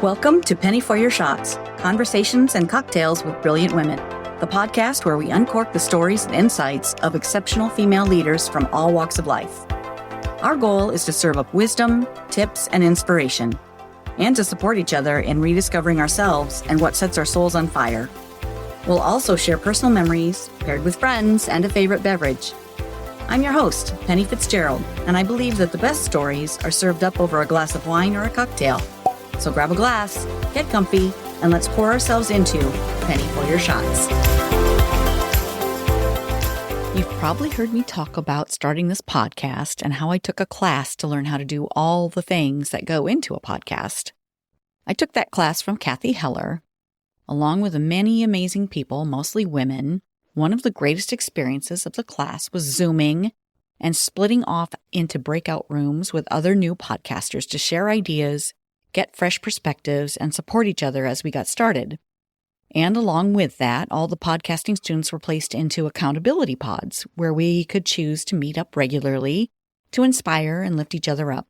Welcome to Penny for Your Shots, Conversations and Cocktails with Brilliant Women, the podcast where we uncork the stories and insights of exceptional female leaders from all walks of life. Our goal is to serve up wisdom, tips, and inspiration, and to support each other in rediscovering ourselves and what sets our souls on fire. We'll also share personal memories, paired with friends and a favorite beverage. I'm your host, Penny Fitzgerald, and I believe that the best stories are served up over a glass of wine or a cocktail. So grab a glass, get comfy, and let's pour ourselves into Penny for Your Shots. You've probably heard me talk about starting this podcast and how I took a class to learn how to do all the things that go into a podcast. I took that class from Kathy Heller. Along with many amazing people, mostly women, one of the greatest experiences of the class was Zooming and splitting off into breakout rooms with other new podcasters to share ideas, get fresh perspectives, and support each other as we got started. And along with that, all the podcasting students were placed into accountability pods where we could choose to meet up regularly to inspire and lift each other up.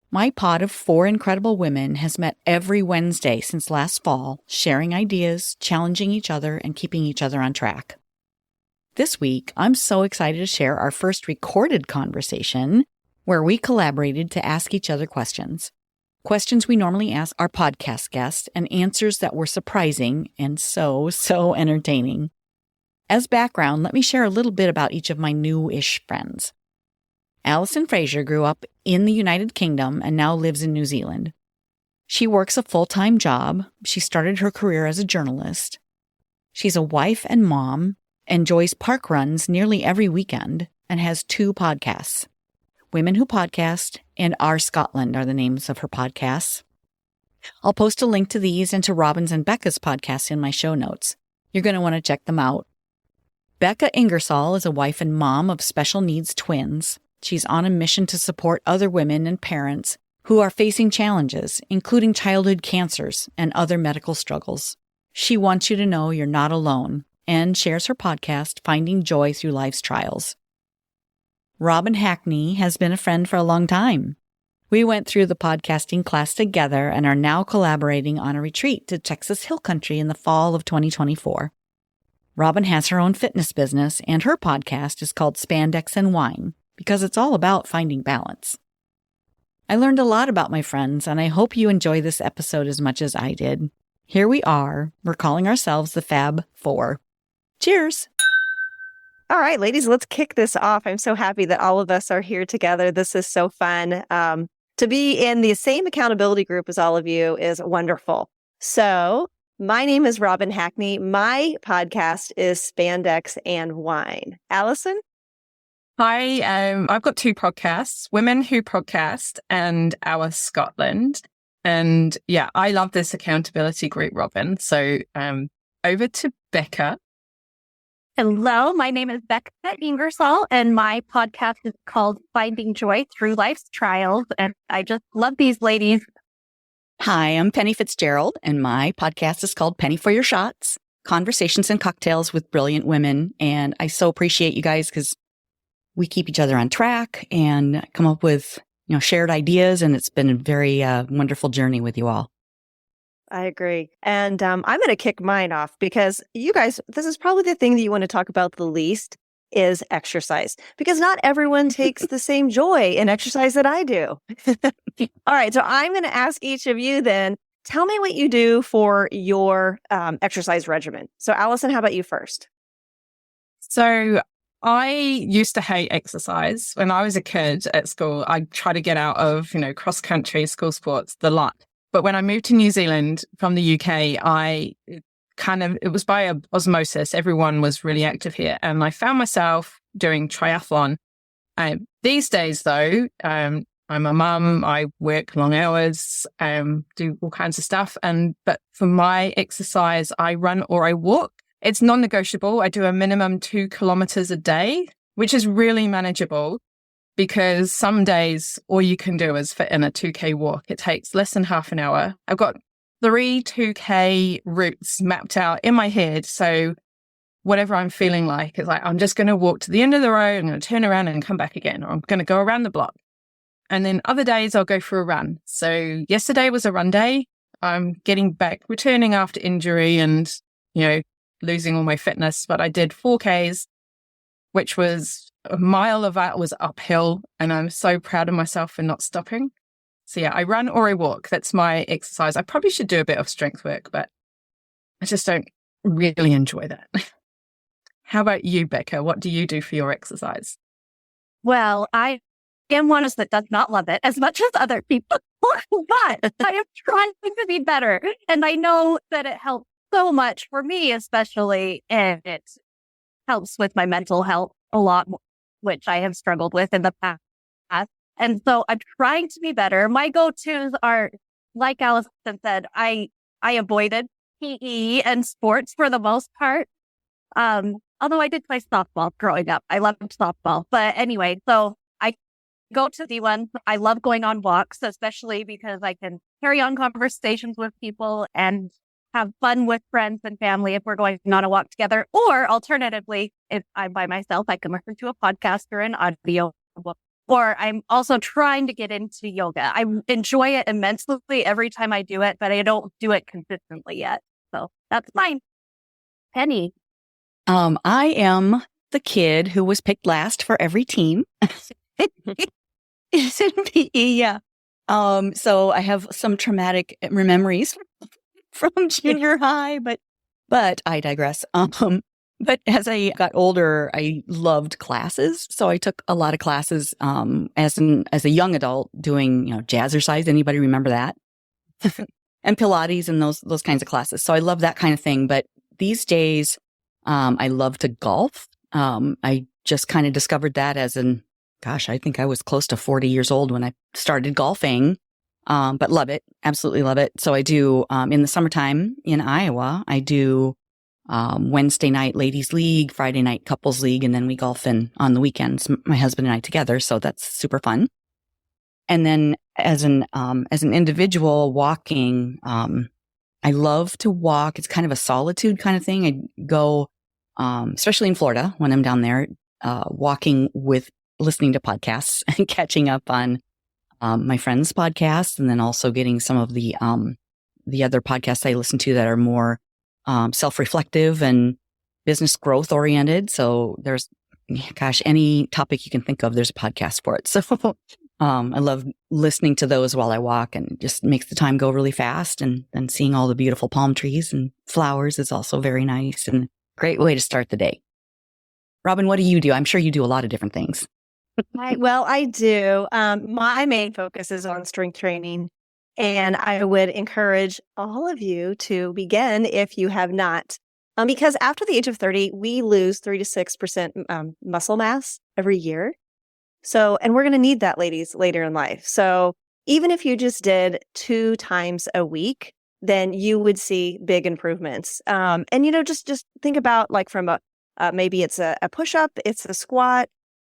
My pod of 4 incredible women has met every Wednesday since last fall, sharing ideas, challenging each other, and keeping each other on track. This week, I'm so excited to share our first recorded conversation where we collaborated to ask each other questions. Questions we normally ask our podcast guests and answers that were surprising and so entertaining. As background, let me share a little bit about each of my new-ish friends. Alison Fraser grew up in the United Kingdom and now lives in New Zealand. She works a full-time job. She started her career as a journalist. She's a wife and mom, enjoys park runs nearly every weekend, and has 2 podcasts. Women Who Podcast and Our Scotland are the names of her podcasts. I'll post a link to these and to Robin's and Becca's podcasts in my show notes. You're going to want to check them out. Becca Ingersoll is a wife and mom of special needs twins. She's on a mission to support other women and parents who are facing challenges, including childhood cancers and other medical struggles. She wants you to know you're not alone and shares her podcast, Finding Joy Through Life's Trials. Robin Hackney has been a friend for a long time. We went through the podcasting class together and are now collaborating on a retreat to Texas Hill Country in the fall of 2024. Robin has her own fitness business, and her podcast is called Spandex and Wine because it's all about finding balance. I learned a lot about my friends, and I hope you enjoy this episode as much as I did. Here we are. We're calling ourselves the Fab Four. Cheers! All right, ladies, let's kick this off. I'm so happy that all of us are here together. This is so fun. To be in the same accountability group as all of you is wonderful. So my name is Robin Hackney. My podcast is Spandex and Wine. Alison? Hi, I've got 2 podcasts, Women Who Podcast and Our Scotland. And yeah, I love this accountability group, Robin. So over to Becca. Hello, my name is Becca Ingersoll, and my podcast is called Finding Joy Through Life's Trials, and I just love these ladies. Hi, I'm Penny Fitzgerald, and my podcast is called Penny for Your Shots, Conversations and Cocktails with Brilliant Women. And I so appreciate you guys because we keep each other on track and come up with, shared ideas. And it's been a very wonderful journey with you all. I agree. And I'm going to kick mine off because you guys, this is probably the thing that you want to talk about the least is exercise, because not everyone takes the same joy in exercise that I do. All right. So I'm going to ask each of you then, tell me what you do for your exercise regimen. So Alison, how about you first? So I used to hate exercise. When I was a kid at school, I tried to get out of, cross country, school sports, the lot. But when I moved to New Zealand from the UK, it was by osmosis. Everyone was really active here. And I found myself doing triathlon. These days, though, I'm a mum. I work long hours, do all kinds of stuff. But for my exercise, I run or I walk. It's non-negotiable. I do a minimum 2 kilometers a day, which is really manageable. Because some days all you can do is fit in a 2K walk. It takes less than half an hour. I've got 3 2K routes mapped out in my head. So whatever I'm feeling like, it's like, I'm just going to walk to the end of the road. I'm going to turn around and come back again, or I'm going to go around the block. And then other days I'll go for a run. So yesterday was a run day. I'm returning after injury and, losing all my fitness. But I did 4Ks, which was a mile of that was uphill. And I'm so proud of myself for not stopping. So yeah, I run or I walk. That's my exercise. I probably should do a bit of strength work, but I just don't really enjoy that. How about you, Becca? What do you do for your exercise? Well, I am one that does not love it as much as other people, but I am trying to be better. And I know that it helps so much for me, especially, and it helps with my mental health a lot, which I have struggled with in the past. And so I'm trying to be better. My go-tos are, like Alison said, I avoided PE and sports for the most part. Although I did play softball growing up. I loved softball. But anyway, so I go to the one. I love going on walks, especially because I can carry on conversations with people and have fun with friends and family if we're going on a walk together. Or alternatively, if I'm by myself, I can listen to a podcast or an audio book. Or I'm also trying to get into yoga. I enjoy it immensely every time I do it, but I don't do it consistently yet. So that's mine. Penny. I am the kid who was picked last for every team. It's in PE, yeah. So I have some traumatic memories from junior high, but I digress. But as I got older, I loved classes. So I took a lot of classes, as a young adult doing, jazzercise. Anybody remember that? And Pilates and those kinds of classes. So I love that kind of thing. But these days, I love to golf. I just kind of discovered that I think I was close to 40 years old when I started golfing. But love it. Absolutely love it. So I do, in the summertime in Iowa, I do, Wednesday night ladies league, Friday night couples league, and then we golf on the weekends, my husband and I together. So that's super fun. And then as an individual walking, I love to walk. It's kind of a solitude kind of thing. I go, especially in Florida when I'm down there, walking with listening to podcasts and catching up on, my friends' podcasts, and then also getting some of the other podcasts I listen to that are more self-reflective and business growth oriented. So there's, any topic you can think of, there's a podcast for it. So I love listening to those while I walk, and it just makes the time go really fast. And then seeing all the beautiful palm trees and flowers is also very nice and great way to start the day. Robin, what do you do? I'm sure you do a lot of different things. I do. My main focus is on strength training, and I would encourage all of you to begin if you have not. Because after the age of 30, we lose 3 to 6% muscle mass every year. So, and we're going to need that, ladies, later in life. So even if you just did 2 times a week, then you would see big improvements. And, just think about like from maybe it's a push-up, it's a squat,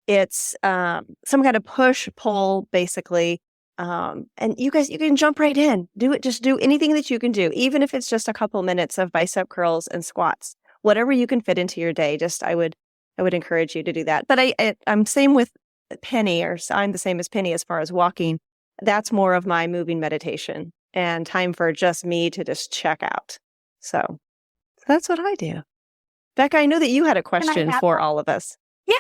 it's some kind of push, pull, basically. And you can jump right in. Do it. Just do anything that you can do, even if it's just a couple minutes of bicep curls and squats, whatever you can fit into your day. I would encourage you to do that. But I'm same with Penny, or I'm the same as Penny as far as walking. That's more of my moving meditation and time for just me to just check out. So that's what I do. Becca, I know that you had a question for all of us. Yeah.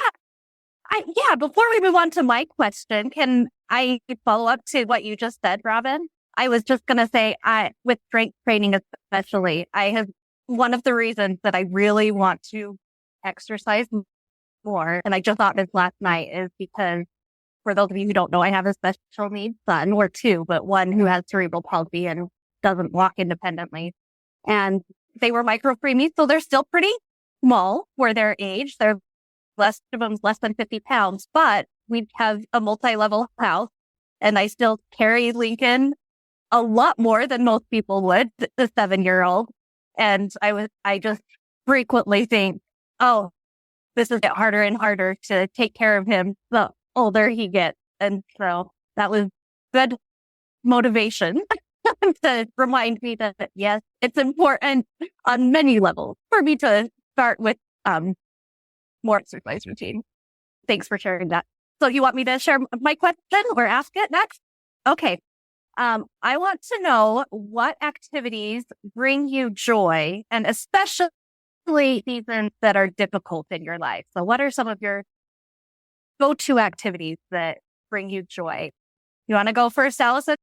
Before we move on to my question, can I follow up to what you just said, Robin? I was just going to say, with strength training especially, one of the reasons that I really want to exercise more, and I just thought this last night, is because, for those of you who don't know, I have a special needs son, or 2, but one who has cerebral palsy and doesn't walk independently. And they were micro preemies, so they're still pretty small for their age. They're less than 50 pounds, but we have a multi-level house, and I still carry Lincoln a lot more than most people would, the 7-year-old. And I just frequently think, oh, this is get harder and harder to take care of him the older he gets. And so that was good motivation to remind me that, yes, it's important on many levels for me to start with more exercise routine. Thanks for sharing that. So you want me to share my question or ask it next? Okay. I want to know what activities bring you joy, and especially seasons that are difficult in your life. So what are some of your go-to activities that bring you joy? You want to go first, Alison?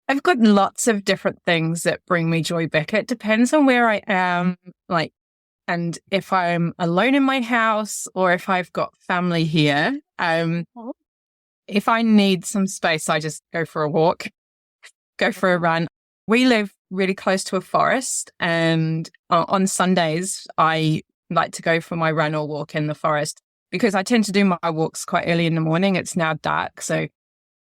I've got lots of different things that bring me joy, Becca. It depends on where I am, and if I'm alone in my house or if I've got family here. If I need some space, I just go for a walk, go for a run. We live really close to a forest, and on Sundays, I like to go for my run or walk in the forest because I tend to do my walks quite early in the morning. It's now dark, so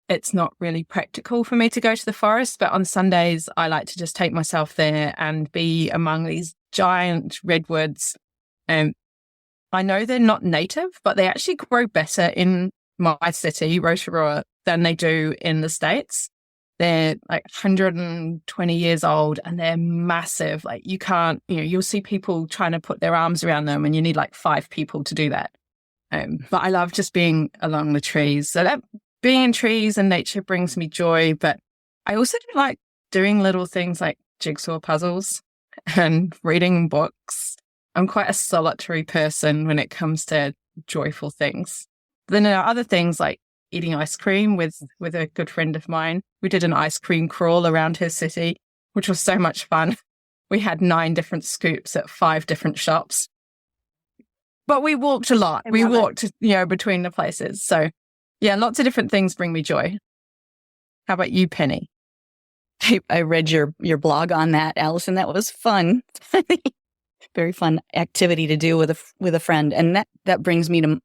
it's not really practical for me to go to the forest. But on Sundays, I like to just take myself there and be among these giant redwoods. And I know they're not native, but they actually grow better in my city, Rotorua, than they do in the States. They're like 120 years old and they're massive. Like you can't, you'll see people trying to put their arms around them and you need like 5 people to do that. But I love just being along the trees. So that being in trees and nature brings me joy. But I also do like doing little things like jigsaw puzzles and reading books. I'm quite a solitary person when it comes to joyful things. Then there are other things like eating ice cream with a good friend of mine. We did an ice cream crawl around her city, which was so much fun. We had 9 different scoops at 5 different shops. But we walked a lot. We walked, between the places. So yeah, lots of different things bring me joy. How about you, Penny? I read your blog on that, Alison. That was fun. Very fun activity to do with a friend. And that brings me to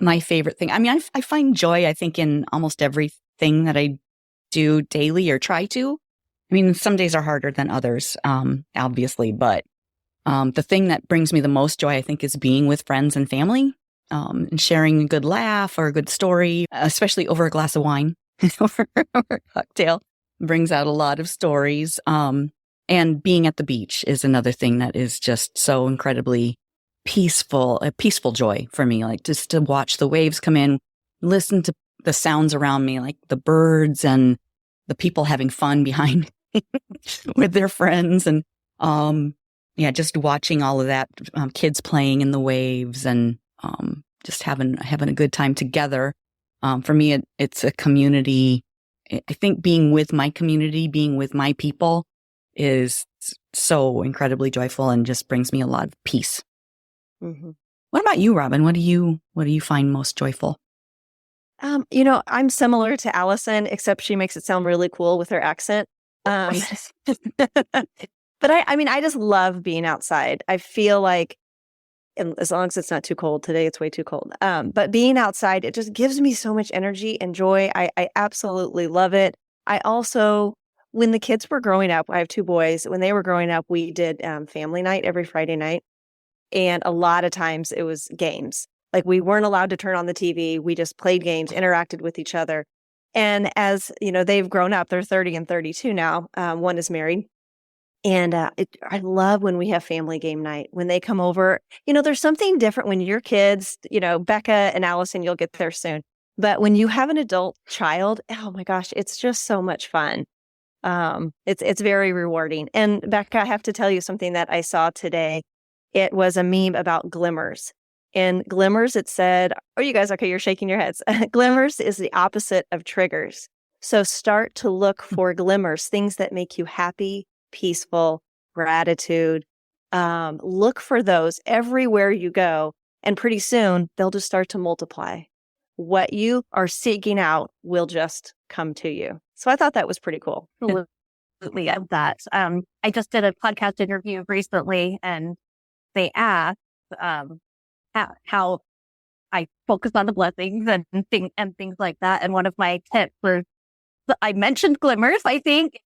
my favorite thing. I mean, I find joy, I think, in almost everything that I do daily or try to. I mean, some days are harder than others, obviously. But the thing that brings me the most joy, I think, is being with friends and family and sharing a good laugh or a good story, especially over a glass of wine, over a cocktail. Brings out a lot of stories. And being at the beach is another thing that is just so incredibly peaceful, a peaceful joy for me. Like just to watch the waves come in, listen to the sounds around me, like the birds and the people having fun behind with their friends. And just watching all of that, kids playing in the waves and just having a good time together. For me, it's a community. I think being with my community, being with my people is so incredibly joyful and just brings me a lot of peace. Mm-hmm. What about you, Robin? What do you find most joyful? I'm similar to Alison, except she makes it sound really cool with her accent. But I just love being outside. I feel like, and as long as it's not too cold today, it's way too cold. But being outside, it just gives me so much energy and joy. I absolutely love it. I also, when the kids were growing up, I have 2 boys. When they were growing up, we did family night every Friday night. And a lot of times it was games. Like we weren't allowed to turn on the TV. We just played games, interacted with each other. And as they've grown up, they're 30 and 32 now. One is married. And I love when we have family game night. When they come over, there's something different when your kids, Becca and Alison, you'll get there soon. But when you have an adult child, oh my gosh, it's just so much fun. It's very rewarding. And Becca, I have to tell you something that I saw today. It was a meme about glimmers. In glimmers, it said, oh, you guys, okay, you're shaking your heads. Glimmers is the opposite of triggers. So start to look for glimmers, things that make you happy, peaceful, gratitude. Look for those everywhere you go. And pretty soon, they'll just start to multiply. What you are seeking out will just come to you. So I thought that was pretty cool. Absolutely of that. I just did a podcast interview recently, and they asked how I focus on the blessings and things like that. And one of my tips was, I mentioned glimmers, I think,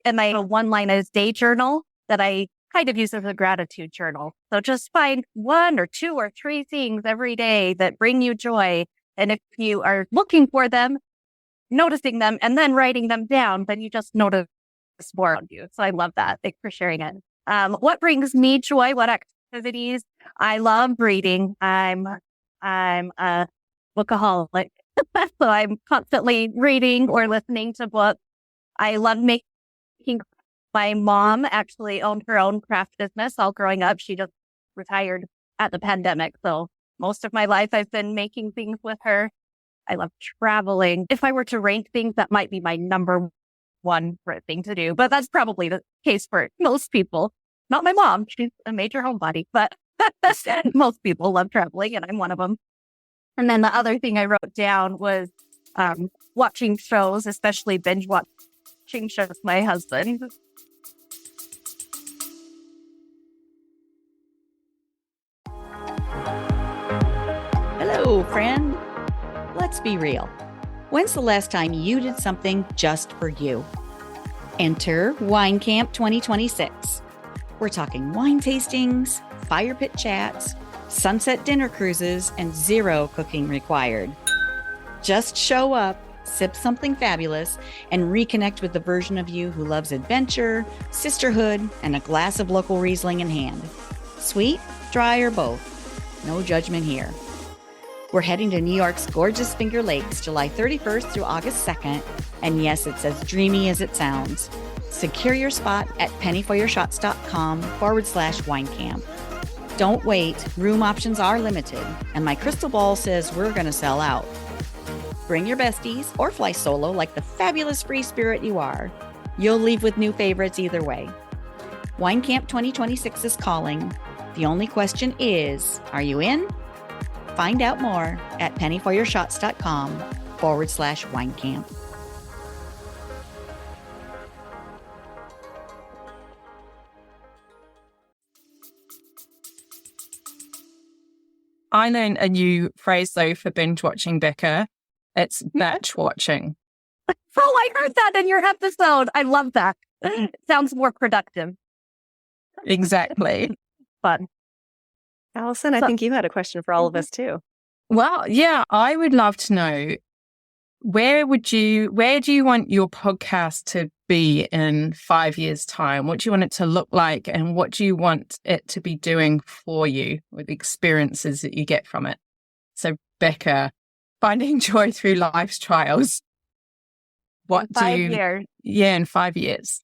and I have a one-line as day journal that I kind of use as a gratitude journal. So just find 1 or 2 or 3 things every day that bring you joy. And if you are looking for them, noticing them, and then writing them down, then you just notice more on you. So I love that. Thanks for sharing it. What brings me joy? What activities? I love reading. I'm a bookaholic. So I'm constantly reading or listening to books. I love making. My mom actually owned her own craft business all growing up. She just retired at the pandemic. So most of my life, I've been making things with her. I love traveling. If I were to rank things, that might be my number one thing to do. But that's probably the case for most people. Not my mom. She's a major homebody. But most people love traveling, and I'm one of them. And then the other thing I wrote down was watching shows, especially binge watching shows with my husband. Hello, friend. Let's be real. When's the last time you did something just for you? Enter Wine Camp 2026. We're talking wine tastings, fire pit chats, sunset dinner cruises, and zero cooking required. Just show up, sip something fabulous, and reconnect with the version of you who loves adventure, sisterhood, and a glass of local Riesling in hand. Sweet, dry, or both. No judgment here. We're heading to New York's gorgeous Finger Lakes, July 31st through August 2nd. And yes, it's as dreamy as it sounds. Secure your spot at pennyforyourshots.com/winecamp. Don't wait. Room options are limited. And my crystal ball says we're going to sell out. Bring your besties or fly solo like the fabulous free spirit you are. You'll leave with new favorites either way. Wine Camp 2026 is calling. The only question is, are you in? Find out more at pennyforyourshots.com/winecamp. I learned a new phrase though for binge watching, Becca. It's batch watching. Oh, I heard that in your episode. I love that. It sounds more productive. Exactly. Fun. Alison, I think you had a question for all of us too. Well, yeah, I would love to know where do you want your podcast to be in 5 years' time? What do you want it to look like, and what do you want it to be doing for you with the experiences that you get from it? So, Becca, finding joy through life's trials. What in 5 years? Yeah, in 5 years.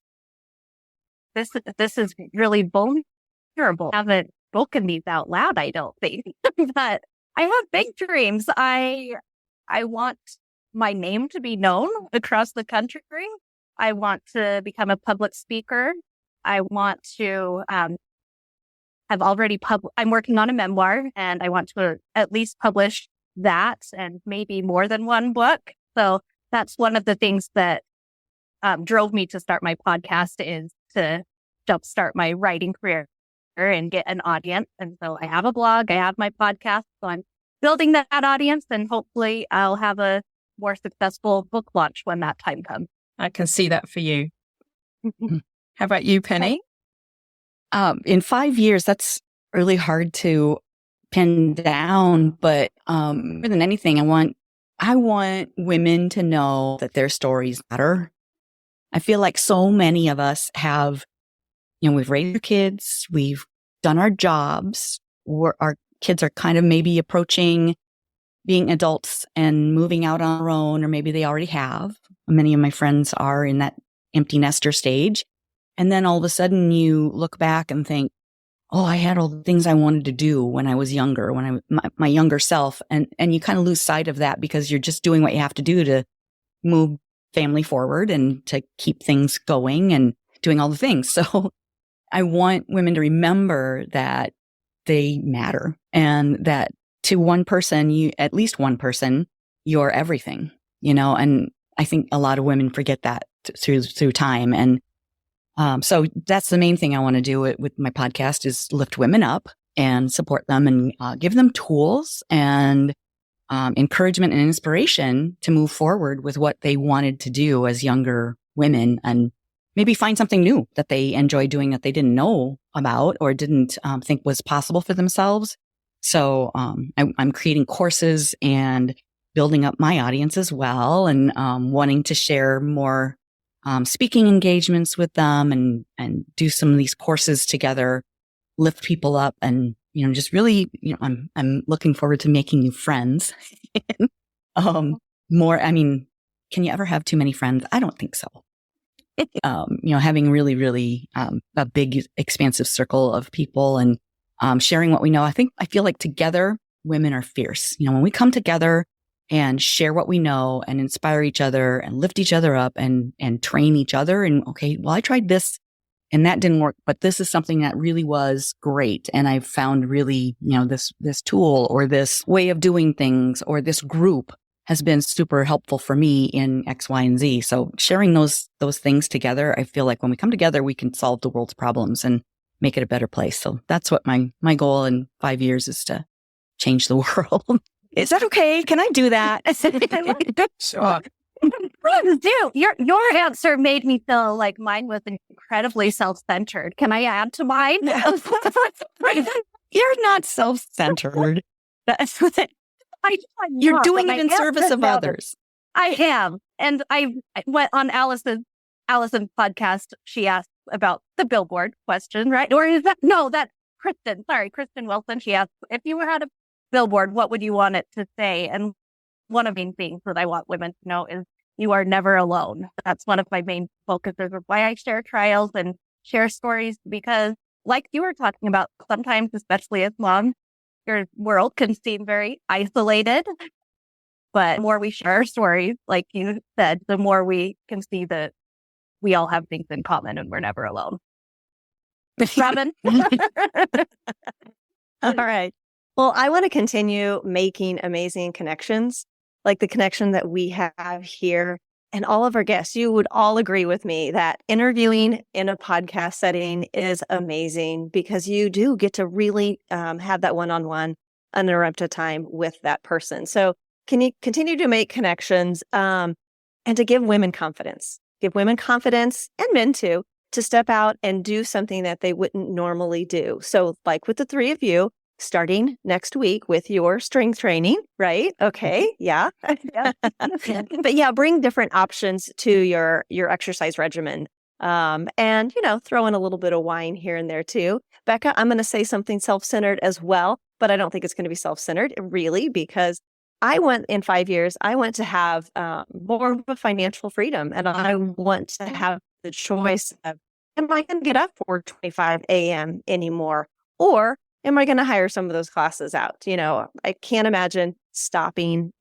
This is really vulnerable. I haven't spoken these out loud, I don't think. But I have big dreams. I want my name to be known across the country. I want to become a public speaker. I want to I'm working on a memoir, and I want to at least publish that and maybe more than one book. So that's one of the things that drove me to start my podcast, is to jumpstart my writing career and get an audience. And so I have a blog, I have my podcast, so I'm building that audience, and hopefully I'll have a more successful book launch when that time comes. I can see that for you. How about you, Penny? In 5 years, that's really hard to pin down, but more than anything, I want women to know that their stories matter. I feel like so many of us have, we've raised our kids, we've done our jobs, our kids are kind of maybe approaching being adults and moving out on their own, or maybe they already have. Many of my friends are in that empty nester stage. And then all of a sudden you look back and think, oh, I had all the things I wanted to do when I was younger, when my younger self. And you kind of lose sight of that because you're just doing what you have to do to move family forward and to keep things going and doing all the things. So I want women to remember that they matter, and that to one person, at least one person, you're everything, and I think a lot of women forget that through time. And so that's the main thing I want to do with my podcast, is lift women up and support them and give them tools and encouragement and inspiration to move forward with what they wanted to do as younger women, and maybe find something new that they enjoy doing that they didn't know about or didn't think was possible for themselves. So I'm creating courses and building up my audience as well, and wanting to share more speaking engagements with them and do some of these courses together, lift people up, and just really, I'm looking forward to making new friends. More, can you ever have too many friends? I don't think so. Having really, really a big, expansive circle of people and sharing what we know. I feel like together, women are fierce. When we come together and share what we know and inspire each other and lift each other up and train each other. And okay, well, I tried this and that didn't work, but this is something that really was great. And I found really, this tool or this way of doing things or this group has been super helpful for me in X, Y, and Z. So sharing those things together, I feel like when we come together, we can solve the world's problems and make it a better place. So that's what my goal in 5 years is, to change the world. Is that okay? Can I do that? Sure. Please do. Your answer made me feel like mine was incredibly self-centered. Can I add to mine? You're not self-centered. You're doing it in service of others. I am. And I went on Allison's podcast. She asked about the billboard question, right? Or is that, no, that's Kristen Wilson. She asked, if you had a billboard, what would you want it to say? And one of the main things that I want women to know is you are never alone. That's one of my main focuses of why I share trials and share stories, because like you were talking about, sometimes, especially as moms, your world can seem very isolated, but the more we share our stories, like you said, the more we can see that we all have things in common and we're never alone. Robin? All right. Well, I want to continue making amazing connections, like the connection that we have here and all of our guests. You would all agree with me that interviewing in a podcast setting is amazing because you do get to really have that one-on-one uninterrupted time with that person. So can you continue to make connections and to give women confidence and men too, to step out and do something that they wouldn't normally do. So like with the three of you, starting next week with your strength training, right? Okay. Yeah. But yeah, bring different options to your exercise regimen. And, throw in a little bit of wine here and there too. Becca, I'm going to say something self-centered as well, but I don't think it's going to be self-centered really, because in 5 years, I want to have more of a financial freedom, and I want to have the choice of, am I going to get up for 25 a.m. anymore? Or am I going to hire some of those classes out? I can't imagine stopping,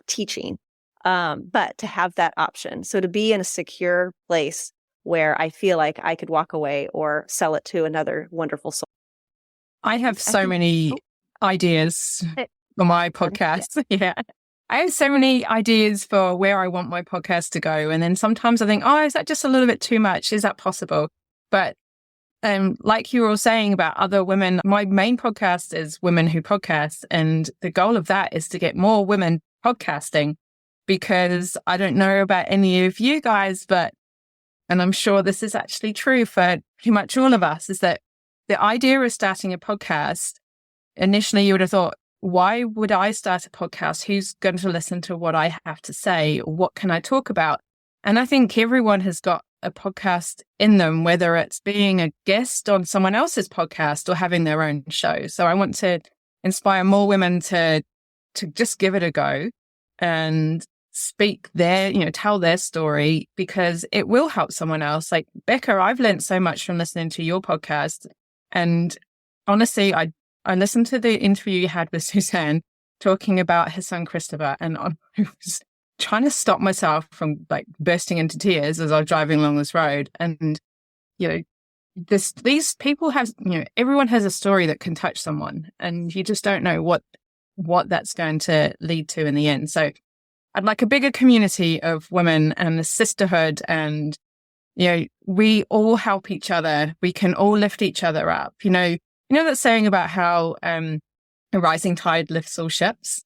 teaching, but to have that option. So to be in a secure place where I feel like I could walk away or sell it to another wonderful soul. I have so many ideas for my podcast. Yeah. I have so many ideas for where I want my podcast to go. And then sometimes I think, is that just a little bit too much? Is that possible? But like you were all saying about other women, my main podcast is Women Who Podcast. And the goal of that is to get more women podcasting, because I don't know about any of you guys, and I'm sure this is actually true for pretty much all of us, is that the idea of starting a podcast, initially you would have thought, why would I start a podcast? Who's going to listen to what I have to say? What can I talk about? And I think everyone has got a podcast in them, whether it's being a guest on someone else's podcast or having their own show. So I want to inspire more women to just give it a go and speak tell their story, because it will help someone else. Like Becca, I've learned so much from listening to your podcast. And honestly, I listened to the interview you had with Suzanne talking about her son, Christopher, and I was trying to stop myself from bursting into tears as I was driving along this road. And, these people have, everyone has a story that can touch someone, and you just don't know what that's going to lead to in the end. So I'd like a bigger community of women and a sisterhood, and, we all help each other. We can all lift each other up. You know that saying about how a rising tide lifts all ships,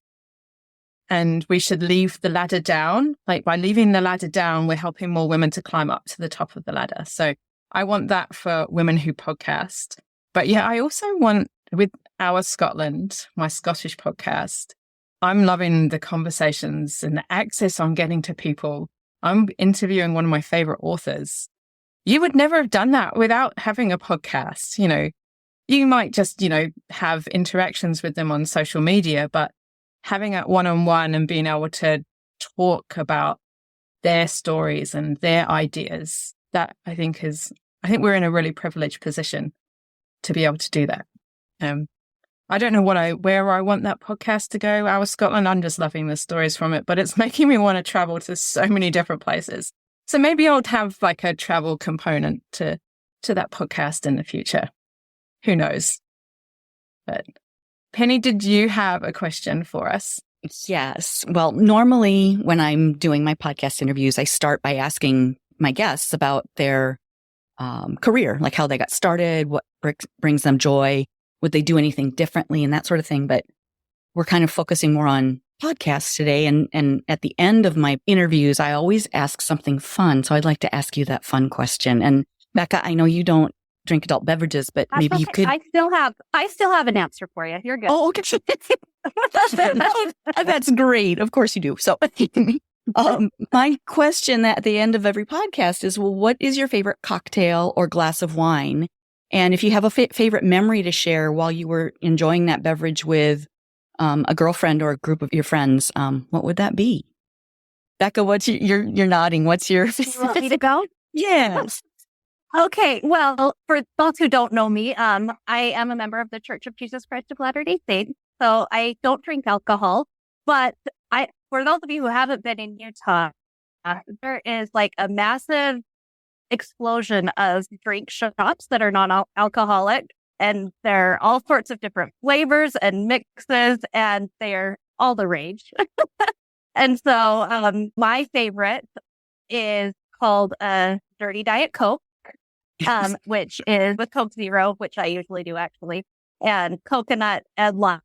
and we should leave the ladder down. Like by leaving the ladder down, we're helping more women to climb up to the top of the ladder. So I want that for Women Who Podcast. But yeah, I also want, with Our Scotland, my Scottish podcast, I'm loving the conversations and the access I'm getting to people. I'm interviewing one of my favorite authors. You would never have done that without having a podcast. You might just, have interactions with them on social media, but having it one-on-one and being able to talk about their stories and their ideas that I think we're in a really privileged position to be able to do that. I don't know where I want that podcast to go. Our Scotland, I'm just loving the stories from it, but it's making me want to travel to so many different places. So maybe I'll have like a travel component to that podcast in the future. Who knows? But Penny, did you have a question for us? Yes. Well, normally when I'm doing my podcast interviews, I start by asking my guests about their career, like how they got started, what brings them joy, would they do anything differently, and that sort of thing. But we're kind of focusing more on podcasts today. And at the end of my interviews, I always ask something fun. So I'd like to ask you that fun question. And Becca, I know you don't drink adult beverages, but That's maybe okay. you could. I still have an answer for you. You're good. Oh, okay. That's great. Of course you do. So my question at the end of every podcast is, well, what is your favorite cocktail or glass of wine? And if you have a favorite memory to share while you were enjoying that beverage with a girlfriend or a group of your friends, what would that be? Becca, you're nodding. What's your? You want me to go? Yes. Okay. Well, for those who don't know me, I am a member of the Church of Jesus Christ of Latter-day Saints, so I don't drink alcohol. But for those of you who haven't been in Utah, there is like a massive explosion of drink shops that are non-alcoholic, and they're all sorts of different flavors and mixes, and they're all the rage. And so my favorite is called a Dirty Diet Coke, which is with Coke Zero, which I usually do actually, and coconut and lime,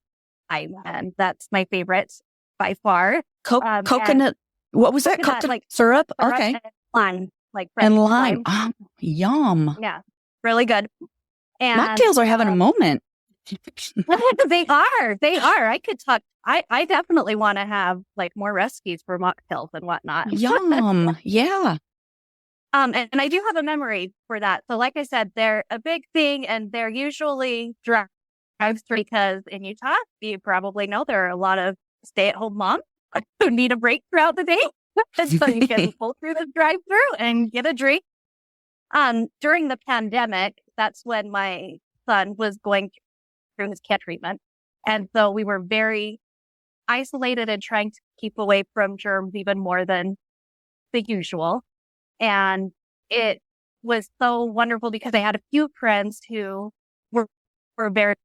and that's my favorite by far. Coconut. What was that? Coconut like syrup? Okay. And lime, like and lime. Oh, yum. Yeah, really good. And mocktails are having a moment. They are. I could talk. I definitely want to have like more recipes for mocktails and whatnot. Yum. Yeah. And I do have a memory for that. So like I said, they're a big thing, and they're usually drive-through because in Utah, you probably know there are a lot of stay-at-home moms who need a break throughout the day. So you can pull through the drive-through and get a drink. During the pandemic, that's when my son was going through his cat treatment. And so we were very isolated and trying to keep away from germs even more than the usual. And it was so wonderful because I had a few friends who were very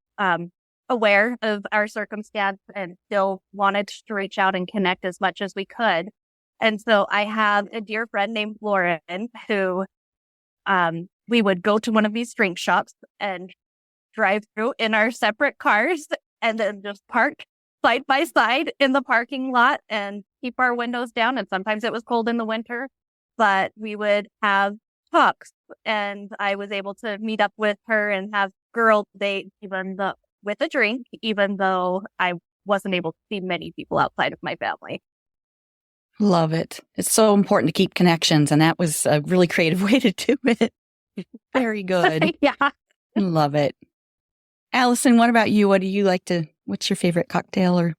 aware of our circumstance and still wanted to reach out and connect as much as we could. And so I have a dear friend named Lauren who we would go to one of these drink shops and drive through in our separate cars and then just park side by side in the parking lot and keep our windows down. And sometimes it was cold in the winter, but we would have talks, and I was able to meet up with her and have girl date with a drink, even though I wasn't able to see many people outside of my family. Love it. It's so important to keep connections, and that was a really creative way to do it. Very good. Yeah. Love it. Allison, what about you? What's your favorite cocktail or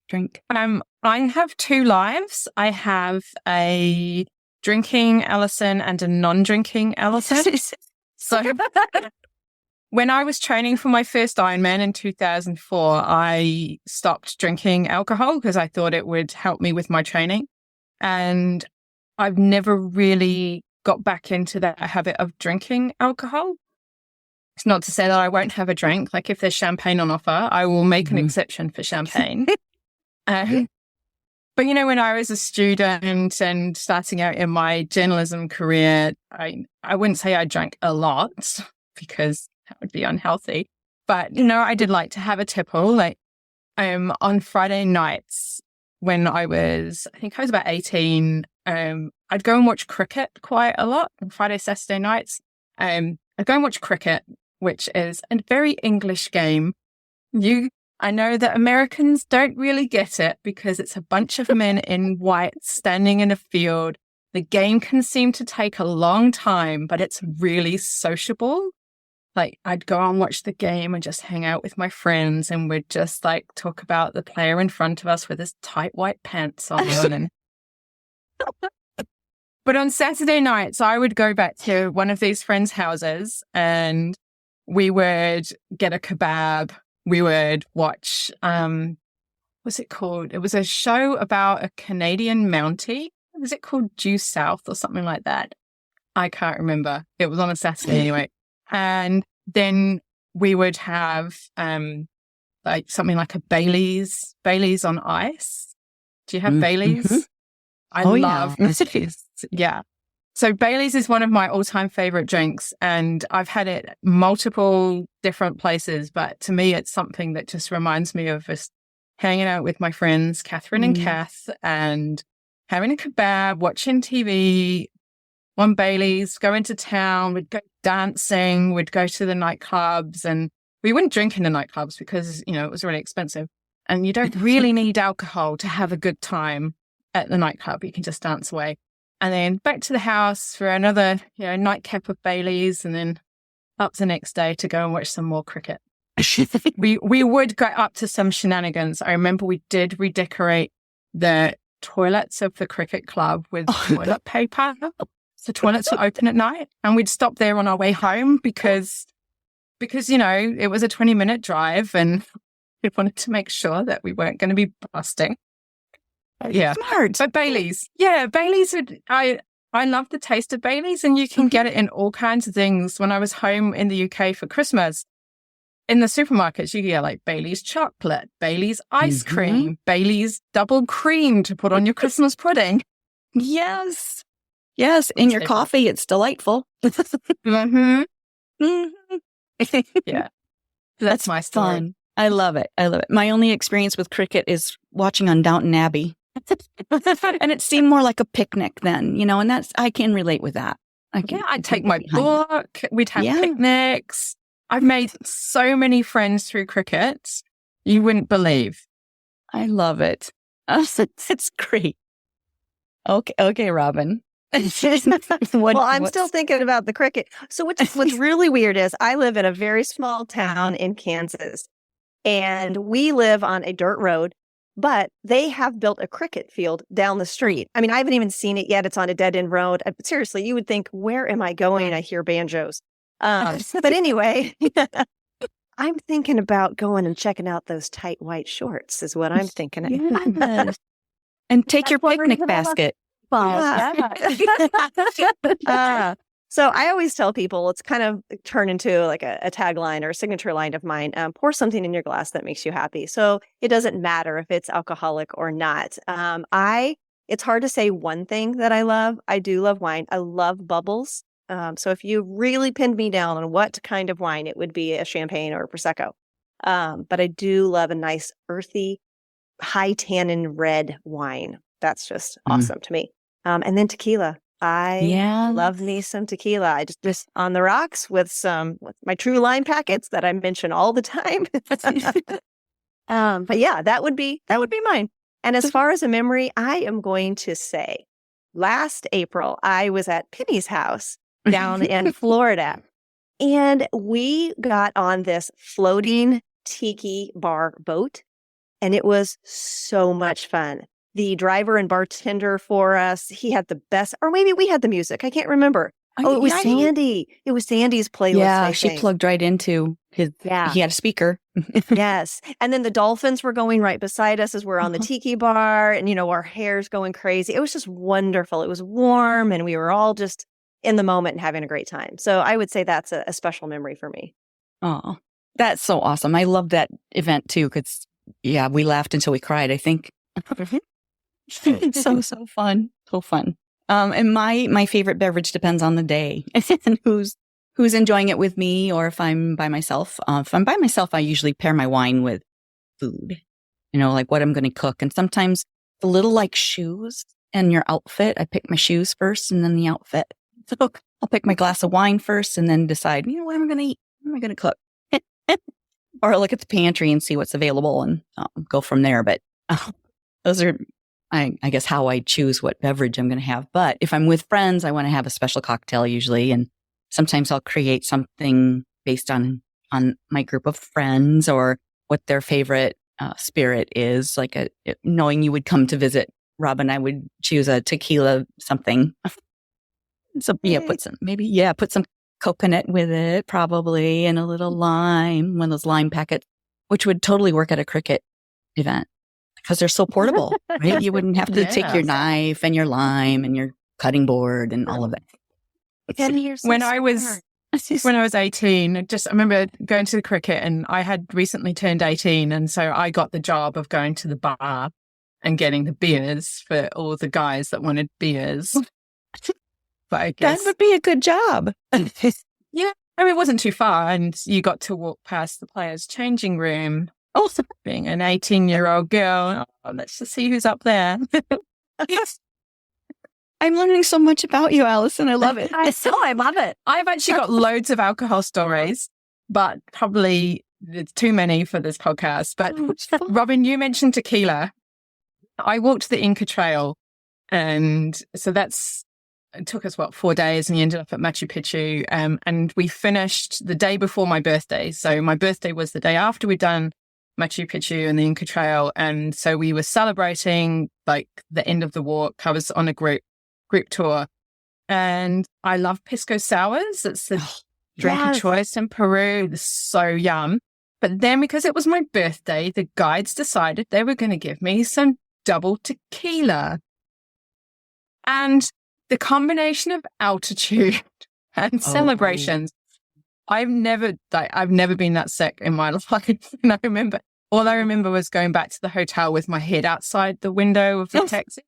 drink? I have two lives. I have a drinking Allison and a non-drinking Allison. So when I was training for my first Ironman in 2004, I stopped drinking alcohol because I thought it would help me with my training. And I've never really got back into that habit of drinking alcohol. It's not to say that I won't have a drink. Like if there's champagne on offer, I will make an exception for champagne. But, when I was a student and starting out in my journalism career, I wouldn't say I drank a lot because that would be unhealthy. But, I did like to have a tipple. Like on Friday nights when I was about 18, I'd go and watch cricket quite a lot on Friday, Saturday nights. I'd go and watch cricket, which is a very English game. I know that Americans don't really get it because it's a bunch of men in white standing in a field. The game can seem to take a long time, but it's really sociable. Like I'd go and watch the game and just hang out with my friends, and we'd just like talk about the player in front of us with his tight white pants on. And But on Saturday nights, I would go back to one of these friends' houses and we would get a kebab. We would watch, what's it called? It was a show about a Canadian Mountie. Was it called Due South or something like that? I can't remember. It was on a Saturday anyway. And then we would have like something like a Bailey's on ice. Do you have Bailey's? Mm-hmm. I love this. Yeah. So Bailey's is one of my all-time favorite drinks, and I've had it multiple different places, but to me it's something that just reminds me of just hanging out with my friends, Catherine and Kath, and having a kebab, watching TV, on Bailey's, go into town, we'd go dancing, we'd go to the nightclubs, and we wouldn't drink in the nightclubs because, it was really expensive. And you don't really need alcohol to have a good time at the nightclub. You can just dance away. And then back to the house for another, nightcap of Bailey's, and then up the next day to go and watch some more cricket. We would go up to some shenanigans. I remember we did redecorate the toilets of the cricket club with toilet paper. The toilets were open at night, and we'd stop there on our way home because it was a 20-minute drive, and we wanted to make sure that we weren't going to be busting. Yeah. Smart. But Bailey's. Yeah, Bailey's I love the taste of Bailey's, and you can get it in all kinds of things. When I was home in the UK for Christmas, in the supermarkets, you get like Bailey's chocolate, Bailey's ice cream, Bailey's double cream to put on your Christmas pudding. Yes. Yes. In your coffee, it's delightful. Yeah. That's my story. Fun. I love it. My only experience with cricket is watching on Downton Abbey. And it seemed more like a picnic then, and I can relate with that. I'd take my book. We'd have picnics. I've made so many friends through cricket. You wouldn't believe. I love it. It's great. Okay, Robin. I'm still thinking about the cricket. So what's really weird is I live in a very small town in Kansas, and we live on a dirt road, but they have built a cricket field down the street. I mean, I haven't even seen it yet. It's on a dead-end road. Seriously, you would think, where am I going? I hear banjos. But anyway, I'm thinking about going and checking out those tight white shorts is what I'm thinking. Yes. And take your picnic basket. So I always tell people it's kind of turned into like a tagline or a signature line of mine. Pour something in your glass that makes you happy. So it doesn't matter if it's alcoholic or not. It's hard to say one thing that I love. I do love wine. I love bubbles. So if you really pinned me down on what kind of wine, it would be a champagne or a Prosecco. But I do love a nice earthy, high tannin red wine. That's just awesome to me. And then tequila. I love me some tequila. I just on the rocks with my True Line packets that I mention all the time. But yeah, that would be mine. And as far as a memory, I am going to say last April, I was at Penny's house down in Florida, and we got on this floating tiki bar boat, and it was so much fun. The driver and bartender for us, he had the best, or maybe we had the music. I can't remember. It was Sandy. It was Sandy's playlist. Yeah, she plugged right into his. Yeah. He had a speaker. Yes. And then the dolphins were going right beside us as we're on the tiki bar, and, our hair's going crazy. It was just wonderful. It was warm, and we were all just in the moment and having a great time. So I would say that's a special memory for me. Oh, that's so awesome. I love that event too, because, we laughed until we cried, I think. So fun. So fun. And my favorite beverage depends on the day and who's enjoying it with me, or if I'm by myself. If I'm by myself, I usually pair my wine with food, like what I'm going to cook. And sometimes the little like shoes and your outfit, I pick my shoes first and then the outfit. So I'll pick my glass of wine first and then decide, what am I going to eat? What am I going to cook? Or I'll look at the pantry and see what's available and go from there. But those are, I guess, how I choose what beverage I'm going to have. But if I'm with friends, I want to have a special cocktail usually. And sometimes I'll create something based on my group of friends or what their favorite spirit is. Like knowing you would come to visit, Robin, I would choose a tequila something So put some coconut with it, probably, and a little lime, one of those lime packets, which would totally work at a cricket event because they're so portable, right? You wouldn't have to take your knife and your lime and your cutting board and all of that. When I was 18, I remember going to the cricket, and I had recently turned 18. And so I got the job of going to the bar and getting the beers for all the guys that wanted beers. But I guess that would be a good job. Yeah. I mean, it wasn't too far, and you got to walk past the players' changing room. Also, being an 18-year-old girl, let's just see who's up there. I'm learning so much about you, Alison. I love it. I love it. I've actually got loads of alcohol stories, but probably it's too many for this podcast. But Robin, you mentioned tequila. I walked the Inca Trail, and so it took us, 4 days, and we ended up at Machu Picchu. And we finished the day before my birthday. So my birthday was the day after we'd done Machu Picchu and the Inca Trail. And so we were celebrating like the end of the walk. I was on a group tour, and I love pisco sours. It's the drink of choice in Peru. It's so yum. But then because it was my birthday, the guides decided they were going to give me some double tequila. And the combination of altitude and celebrations, I've never been that sick in my life. And all I remember was going back to the hotel with my head outside the window of the taxi.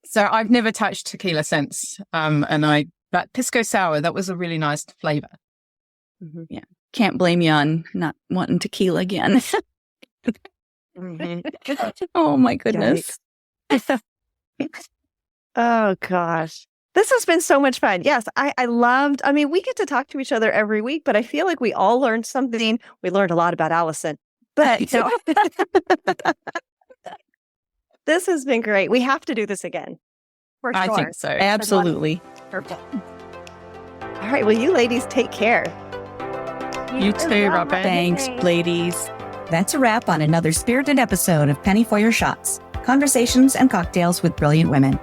So I've never touched tequila since. That pisco sour, that was a really nice flavor. Mm-hmm. Yeah. Can't blame you on not wanting tequila again. Oh my goodness. Oh gosh. This has been so much fun. Yes, I loved, we get to talk to each other every week, but I feel like we all learned something. We learned a lot about Alison, but this has been great. We have to do this again. For sure. I think so. Absolutely. Perfect. All right. Well, you ladies take care. You too, Robin. Thanks, ladies. That's a wrap on another spirited episode of Penny for Your Shots, conversations and cocktails with brilliant women.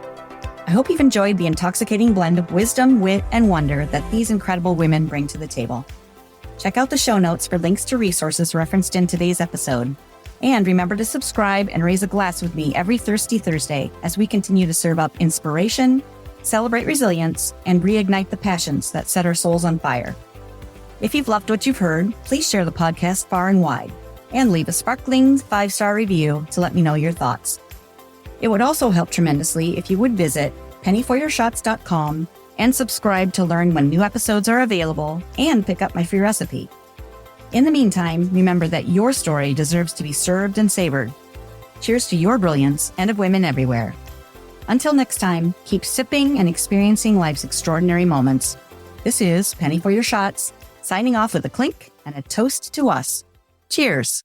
I hope you've enjoyed the intoxicating blend of wisdom, wit, and wonder that these incredible women bring to the table. Check out the show notes for links to resources referenced in today's episode. And remember to subscribe and raise a glass with me every Thirsty Thursday as we continue to serve up inspiration, celebrate resilience, and reignite the passions that set our souls on fire. If you've loved what you've heard, please share the podcast far and wide and leave a sparkling 5-star review to let me know your thoughts. It would also help tremendously if you would visit pennyforyourshots.com and subscribe to learn when new episodes are available and pick up my free recipe. In the meantime, remember that your story deserves to be served and savored. Cheers to your brilliance and of women everywhere. Until next time, keep sipping and experiencing life's extraordinary moments. This is Penny for Your Shots, signing off with a clink and a toast to us. Cheers.